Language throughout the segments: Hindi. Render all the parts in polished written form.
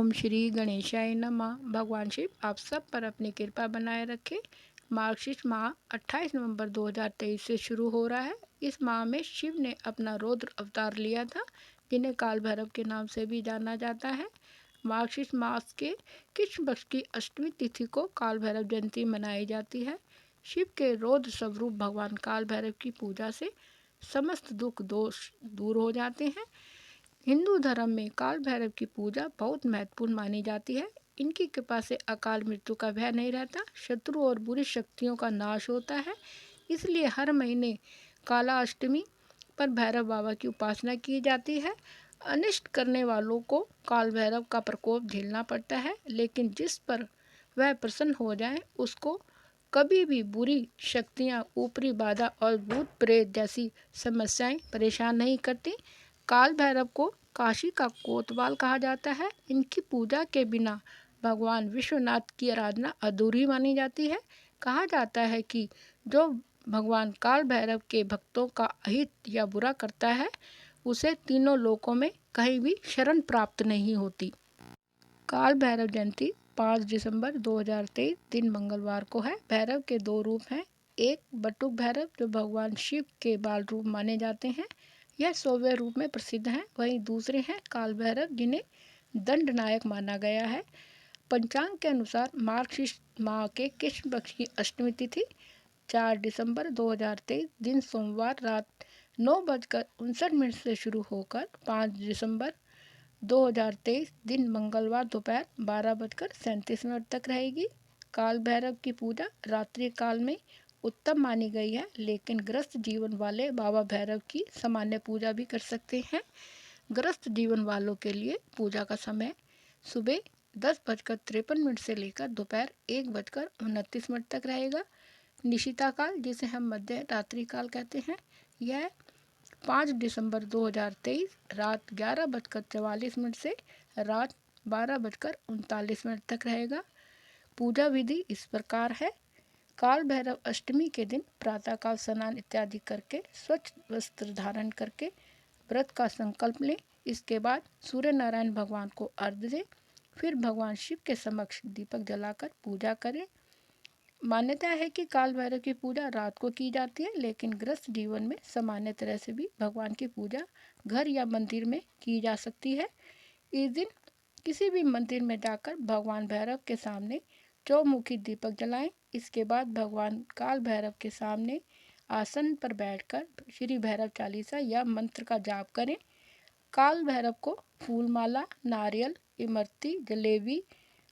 ओम श्री गणेशाय नमः। भगवान शिव आप सब पर अपनी कृपा बनाए रखे। मार्गशीर्ष माह 28 नवंबर 2023 से शुरू हो रहा है। इस माह में शिव ने अपना रौद्र अवतार लिया था, जिन्हें काल भैरव के नाम से भी जाना जाता है। मार्गशीर्ष मास के कृष्ण पक्ष की अष्टमी तिथि को काल भैरव जयंती मनाई जाती है। शिव के रौद्र स्वरूप भगवान काल भैरव की पूजा से समस्त दुख दोष दूर हो जाते हैं। हिंदू धर्म में काल भैरव की पूजा बहुत महत्वपूर्ण मानी जाती है। इनकी कृपा से अकाल मृत्यु का भय नहीं रहता, शत्रु और बुरी शक्तियों का नाश होता है। इसलिए हर महीने काला अष्टमी पर भैरव बाबा की उपासना की जाती है। अनिष्ट करने वालों को काल भैरव का प्रकोप झेलना पड़ता है, लेकिन जिस पर वह प्रसन्न हो जाए उसको कभी भी बुरी शक्तियाँ, ऊपरी बाधा और भूत प्रेत जैसी समस्याएं परेशान नहीं करती। काल भैरव को काशी का कोतवाल कहा जाता है। इनकी पूजा के बिना भगवान विश्वनाथ की आराधना अधूरी मानी जाती है। कहा जाता है कि जो भगवान काल भैरव के भक्तों का अहित या बुरा करता है, उसे तीनों लोकों में कहीं भी शरण प्राप्त नहीं होती। काल भैरव जयंती 5 दिसंबर 2023 दिन मंगलवार को है। भैरव के दो रूप हैं। एक बटुक भैरव, जो भगवान शिव के बाल रूप माने जाते हैं, यह 100वें रूप में प्रसिद्ध हैं। वहीं दूसरे हैं काल भैरव, जिन्हें दंडनायक माना गया है। पंचांग के अनुसार मार्गशीर्ष माह के कृष्ण पक्ष की अष्टमी तिथि 4 दिसंबर 2023 दिन सोमवार रात 9:59 से शुरू होकर 5 दिसंबर 2023 दिन मंगलवार दोपहर 12:37 तक रहेगी। काल भैरव की पूजा रात्रि काल में उत्तम मानी गई है, लेकिन ग्रस्त जीवन वाले बाबा भैरव की सामान्य पूजा भी कर सकते हैं। ग्रस्त जीवन वालों के लिए पूजा का समय सुबह 10:53 से लेकर दोपहर 1:29 तक रहेगा। निशिता काल, जिसे हम मध्य रात्रि काल कहते हैं, यह 5 दिसंबर 2023 रात 11:44 से रात 12:39 तक रहेगा। पूजा विधि इस प्रकार है। काल भैरव अष्टमी के दिन प्रातःकाल स्नान इत्यादि करके स्वच्छ वस्त्र धारण करके व्रत का संकल्प लें। इसके बाद सूर्य नारायण भगवान को अर्घ्य दें। फिर भगवान शिव के समक्ष दीपक जलाकर पूजा करें। मान्यता है कि काल भैरव की पूजा रात को की जाती है, लेकिन गृहस्थ जीवन में सामान्य तरह से भी भगवान की पूजा घर या मंदिर में की जा सकती है। इस दिन किसी भी मंदिर में जाकर भगवान भैरव के सामने चौमुखी दीपक जलाएं। इसके बाद भगवान काल भैरव के सामने आसन पर बैठकर श्री भैरव चालीसा या मंत्र का जाप करें। काल भैरव को फूलमाला, नारियल, इमरती, जलेबी,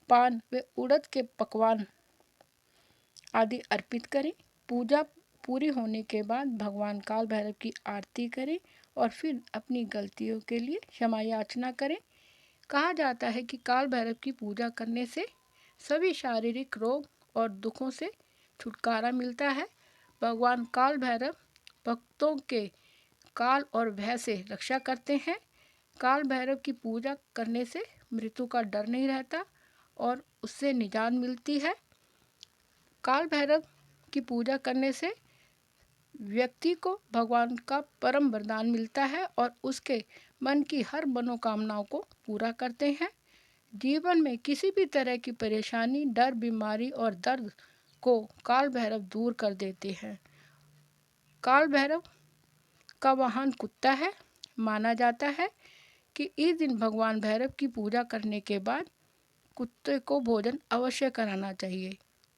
पान व उड़द के पकवान आदि अर्पित करें। पूजा पूरी होने के बाद भगवान काल भैरव की आरती करें और फिर अपनी गलतियों के लिए क्षमा याचना करें। कहा जाता है कि काल भैरव की पूजा करने से सभी शारीरिक रोग और दुखों से छुटकारा मिलता है। भगवान काल भैरव भक्तों के काल और भय से रक्षा करते हैं। काल भैरव की पूजा करने से मृत्यु का डर नहीं रहता और उससे निजात मिलती है। काल भैरव की पूजा करने से व्यक्ति को भगवान का परम वरदान मिलता है और उसके मन की हर मनोकामनाओं को पूरा करते हैं। जीवन में किसी भी तरह की परेशानी, डर, बीमारी और दर्द को काल भैरव दूर कर देते हैं। काल भैरव का वाहन कुत्ता है। माना जाता है कि इस दिन भगवान भैरव की पूजा करने के बाद कुत्ते को भोजन अवश्य कराना चाहिए।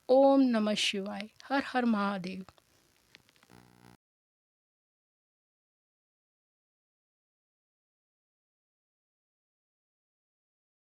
ओम नमः शिवाय। हर हर महादेव।